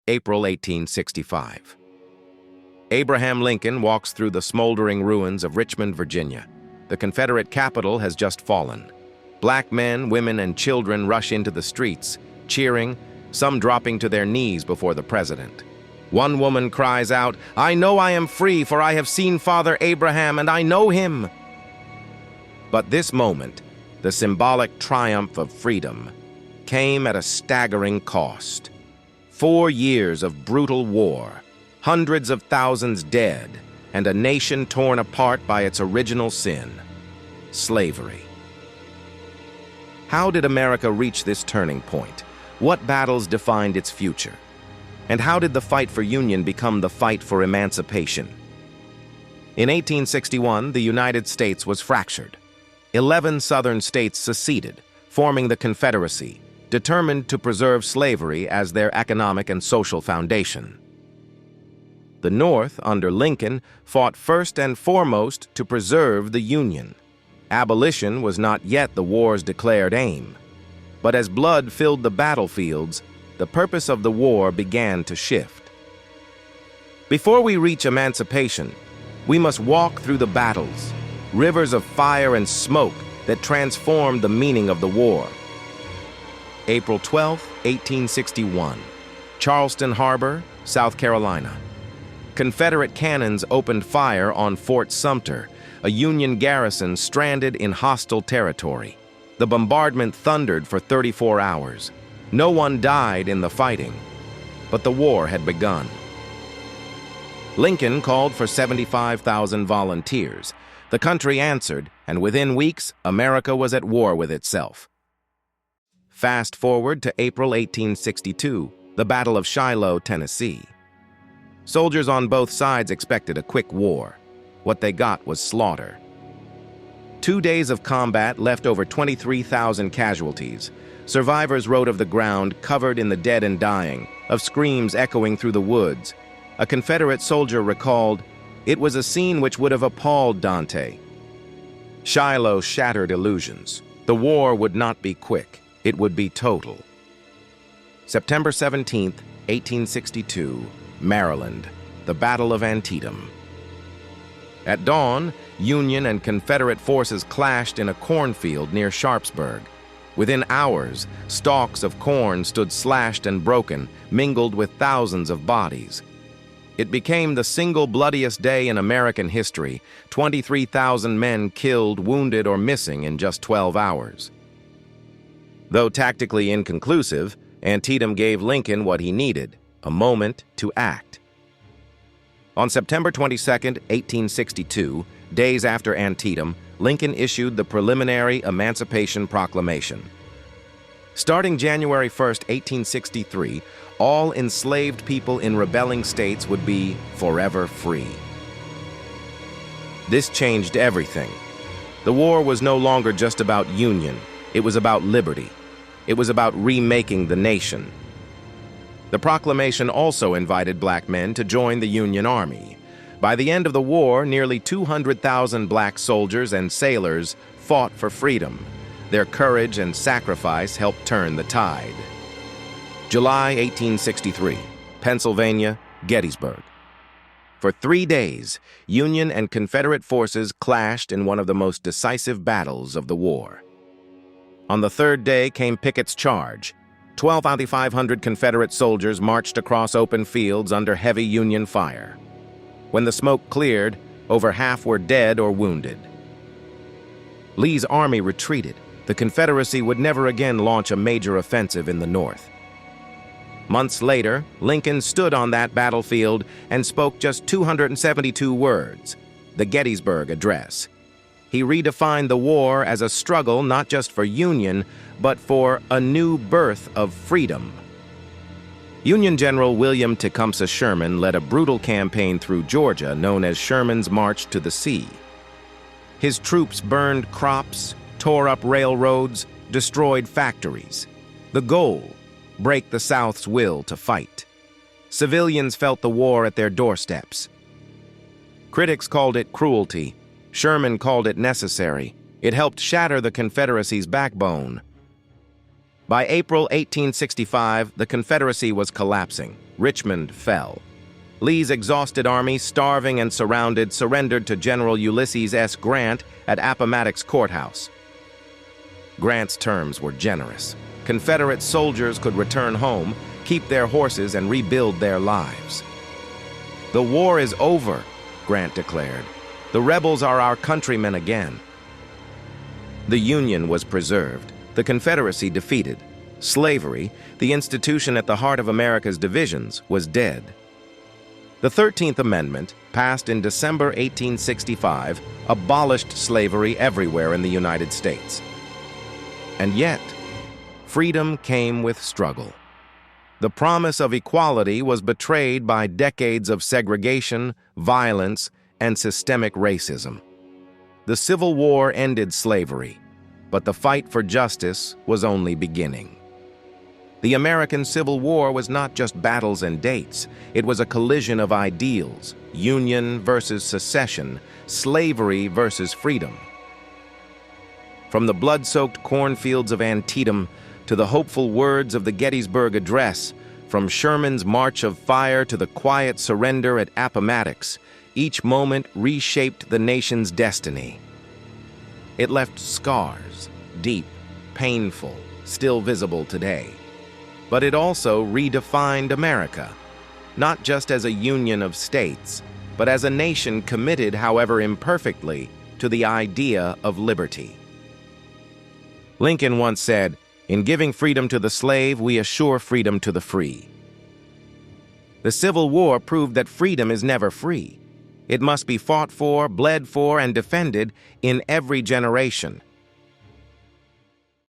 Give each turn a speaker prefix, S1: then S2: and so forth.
S1: April 1865. Abraham Lincoln walks through the smoldering ruins of Richmond, Virginia. The Confederate capital has just fallen. Black men, women, and children rush into the streets, cheering, some dropping to their knees before the president. One woman cries out, "I know I am free, for I have seen Father Abraham, and I know him." But this moment, the symbolic triumph of freedom, came at a staggering cost. 4 years of brutal war, hundreds of thousands dead, and a nation torn apart by its original sin, slavery. How did America reach this turning point? What battles defined its future? And how did the fight for union become the fight for emancipation? In 1861, the United States was fractured. 11 southern states seceded, forming the Confederacy, determined to preserve slavery as their economic and social foundation. The North, under Lincoln, fought first and foremost to preserve the Union. Abolition was not yet the war's declared aim. But as blood filled the battlefields, the purpose of the war began to shift. Before we reach emancipation, we must walk through the battles, rivers of fire and smoke that transformed the meaning of the war. April 12, 1861, Charleston Harbor, South Carolina. Confederate cannons opened fire on Fort Sumter, a Union garrison stranded in hostile territory. The bombardment thundered for 34 hours. No one died in the fighting, but the war had begun. Lincoln called for 75,000 volunteers. The country answered, and within weeks, America was at war with itself. Fast forward to April 1862, the Battle of Shiloh, Tennessee. Soldiers on both sides expected a quick war. What they got was slaughter. 2 days of combat left over 23,000 casualties. Survivors wrote of the ground covered in the dead and dying, of screams echoing through the woods. A Confederate soldier recalled, "It was a scene which would have appalled Dante." Shiloh shattered illusions. The war would not be quick. It would be total. September 17, 1862, Maryland, the Battle of Antietam. At dawn, Union and Confederate forces clashed in a cornfield near Sharpsburg. Within hours, stalks of corn stood slashed and broken, mingled with thousands of bodies. It became the single bloodiest day in American history, 23,000 men killed, wounded, or missing in just 12 hours. Though tactically inconclusive, Antietam gave Lincoln what he needed, a moment to act. On September 22, 1862, days after Antietam, Lincoln issued the preliminary Emancipation Proclamation. Starting January 1, 1863, all enslaved people in rebelling states would be forever free. This changed everything. The war was no longer just about union. It was about liberty. It was about remaking the nation. The proclamation also invited black men to join the Union Army. By the end of the war, nearly 200,000 black soldiers and sailors fought for freedom. Their courage and sacrifice helped turn the tide. July 1863, Pennsylvania, Gettysburg. For 3 days, Union and Confederate forces clashed in one of the most decisive battles of the war. On the third day came Pickett's charge. 12,500 Confederate soldiers marched across open fields under heavy Union fire. When the smoke cleared, over half were dead or wounded. Lee's army retreated. The Confederacy would never again launch a major offensive in the North. Months later, Lincoln stood on that battlefield and spoke just 272 words, the Gettysburg Address. He redefined the war as a struggle not just for Union, but for a new birth of freedom. Union General William Tecumseh Sherman led a brutal campaign through Georgia known as Sherman's March to the Sea. His troops burned crops, tore up railroads, destroyed factories. The goal: break the South's will to fight. Civilians felt the war at their doorsteps. Critics called it cruelty. Sherman called it necessary. It helped shatter the Confederacy's backbone. By April 1865, the Confederacy was collapsing. Richmond fell. Lee's exhausted army, starving and surrounded, surrendered to General Ulysses S. Grant at Appomattox Courthouse. Grant's terms were generous. Confederate soldiers could return home, keep their horses, and rebuild their lives. "The war is over," Grant declared. "The rebels are our countrymen again." The Union was preserved, the Confederacy defeated. Slavery, the institution at the heart of America's divisions, was dead. The 13th Amendment, passed in December 1865, abolished slavery everywhere in the United States. And yet, freedom came with struggle. The promise of equality was betrayed by decades of segregation, violence, and systemic racism. The Civil War ended slavery, but the fight for justice was only beginning. The American Civil War was not just battles and dates. It was a collision of ideals: Union versus secession, slavery versus freedom. From the blood-soaked cornfields of Antietam to the hopeful words of the Gettysburg Address, from Sherman's March of Fire to the quiet surrender at Appomattox, each moment reshaped the nation's destiny. It left scars, deep, painful, still visible today. But it also redefined America, not just as a union of states, but as a nation committed, however imperfectly, to the idea of liberty. Lincoln once said, "In giving freedom to the slave, we assure freedom to the free." The Civil War proved that freedom is never free. It must be fought for, bled for, and defended in every generation,